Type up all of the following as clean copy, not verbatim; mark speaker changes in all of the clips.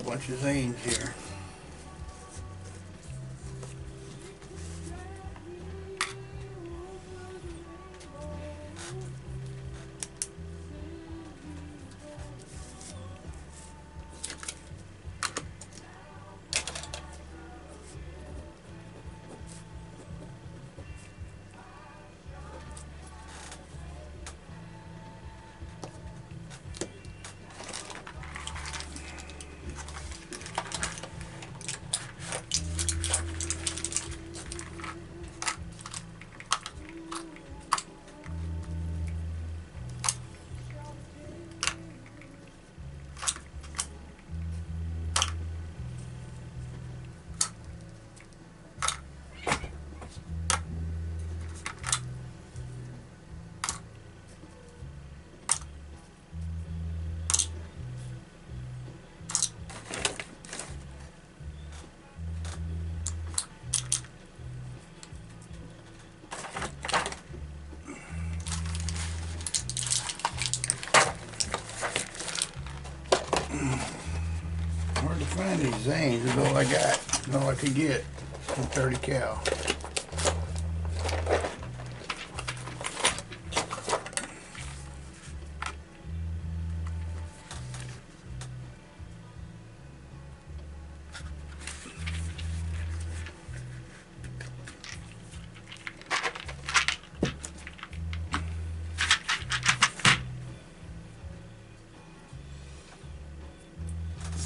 Speaker 1: bunch of zanes here. Hard to find these zanes is all I got, all I could get from 30 cal.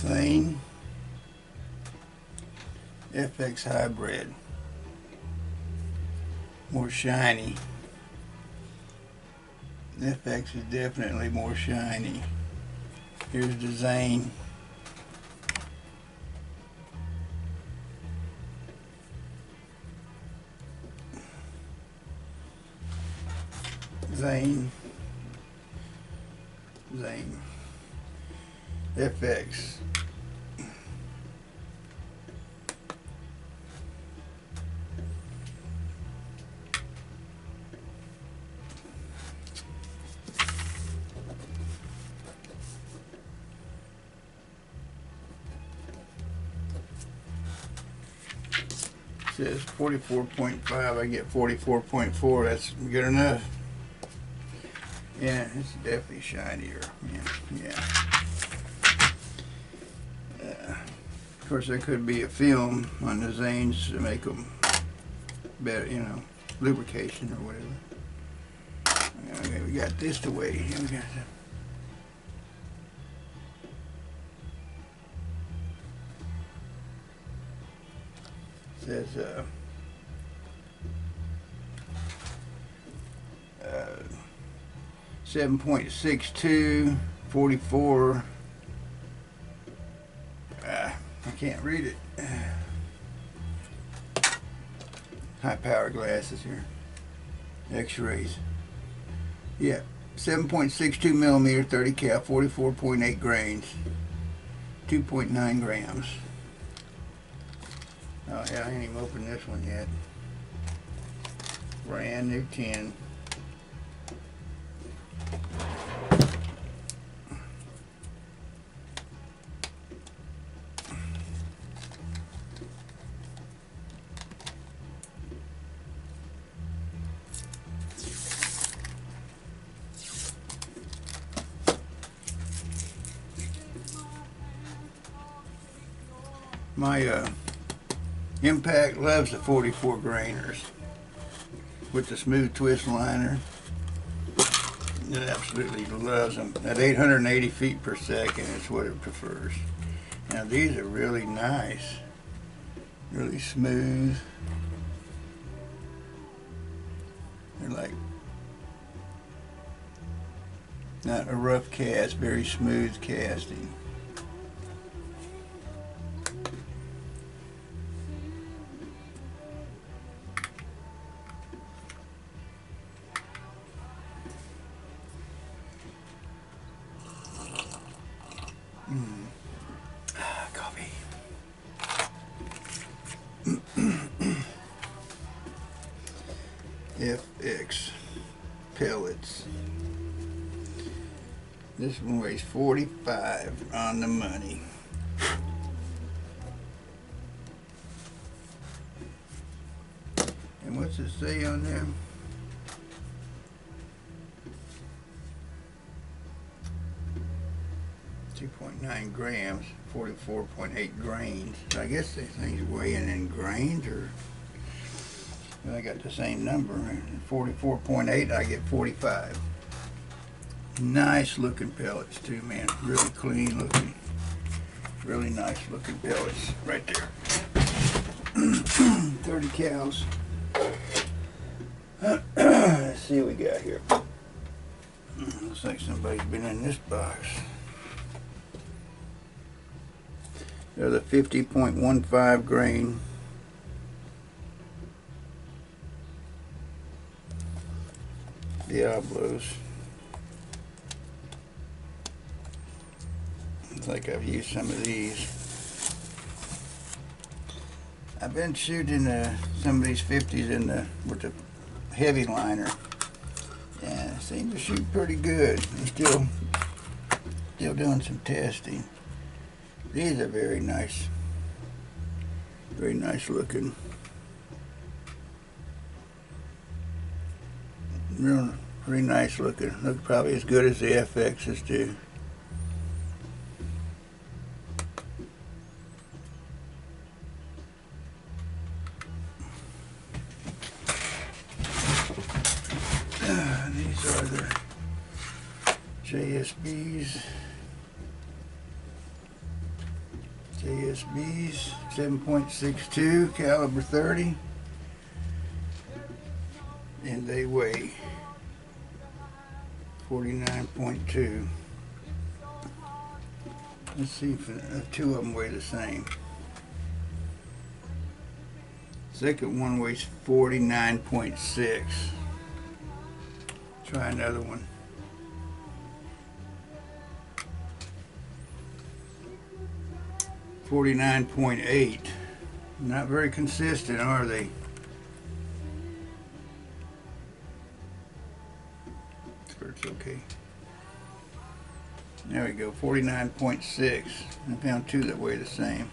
Speaker 1: Zane FX Hybrid, more shiny. FX is definitely more shiny. Here's the Zane. Zane FX. Says 44.5, I get 44.4, that's good enough. Yeah, it's definitely shinier. Yeah. Of course, there could be a film on the zanes to make them better, you know, lubrication or whatever. Okay, we got this to weigh. We got says 7.62, 44. I can't read it. High power glasses here. X-rays. Yeah, 7.62 millimeter, 30 cal, 44.8 grains, 2.9 grams. Oh yeah, I ain't even opened this one yet. Brand new tin. My Impact loves the 44 grainers with the smooth twist liner. It absolutely loves them. At 880 feet per second is what it prefers. Now these are really nice, really smooth. They're like not a rough cast, very smooth casting. Coffee. FX pellets. This one weighs 45 on the money. What's it say on there? .9 grams, 44.8 grains. I guess these things weighing in grains, or I got the same number. 44.8, I get 45. Nice looking pellets too, man. Really clean looking. Really nice looking pellets right there. 30 cows. Let's see what we got here. Looks like somebody's been in this box. They're the 50.15 grain. Diablos. Looks like I've used some of these. I've been shooting some of these 50s with the heavy liner, and it seems to shoot pretty good. I'm still doing some testing. These are very nice looking. Really nice looking. Look probably as good as the FXs do. These are the JSBs. JSBs, 7.62, caliber 30, and they weigh 49.2. Let's see if two of them weigh the same. Second one weighs 49.6. Try another one. 49.8. Not very consistent, are they? It's okay. There we go, 49.6. I found two that weigh the same.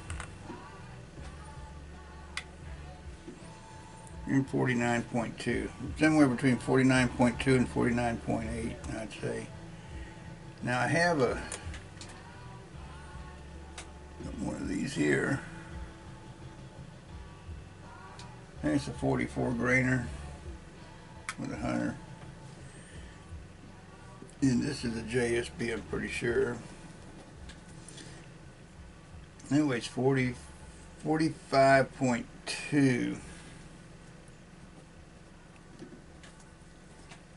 Speaker 1: And 49.2. Somewhere between 49.2 and 49.8, I'd say. Now I have one of these here. There's a 44 grainer with a Hunter. And this is a JSB, I'm pretty sure. Anyways, 45.2.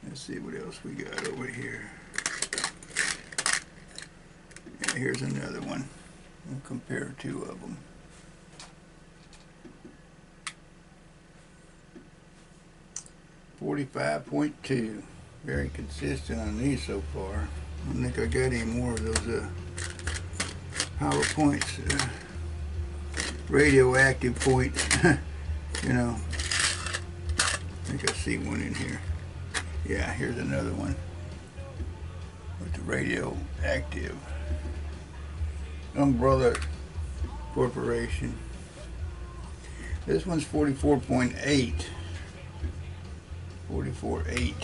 Speaker 1: Let's see what else we got over here. Yeah, here's another one. We'll compare two of them. .2. Very consistent on these so far. I don't think I got any more of those power points, radioactive points. You know, I think I see one in here. Yeah, here's another one with the radioactive. Umbrella Corporation. This one's 44.8. 44.8.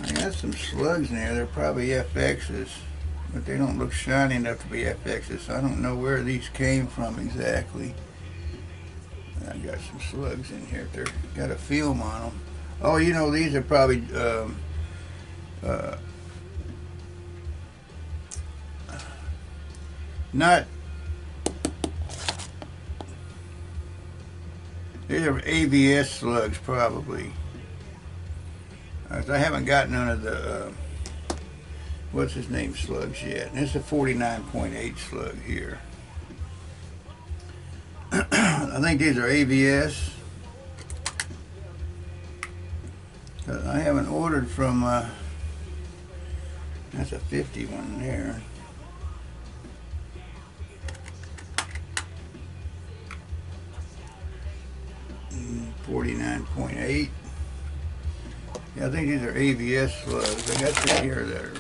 Speaker 1: I got some slugs in there. They're probably FXs, but they don't look shiny enough to be FXs, so I don't know where these came from exactly. I got some slugs in here. They're got a film on them. Oh, you know, these are probably not. These are ABS slugs, probably. I haven't got none of the what's his name slugs yet. And it's a 49.8 slug here. I think these are ABS. I haven't ordered from. That's a 50 one there. Mm, 49.8. Yeah, I think these are ABS slugs. I got some here that are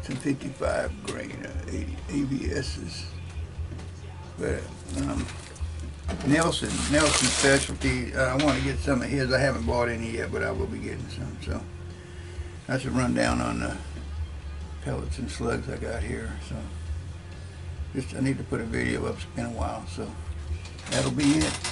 Speaker 1: some 55 grain ABSs. But Nelson Specialty. I want to get some of his. I haven't bought any yet, but I will be getting some. So that's a rundown on the pellets and slugs I got here. So just I need to put a video up. It's been a while, so that'll be it.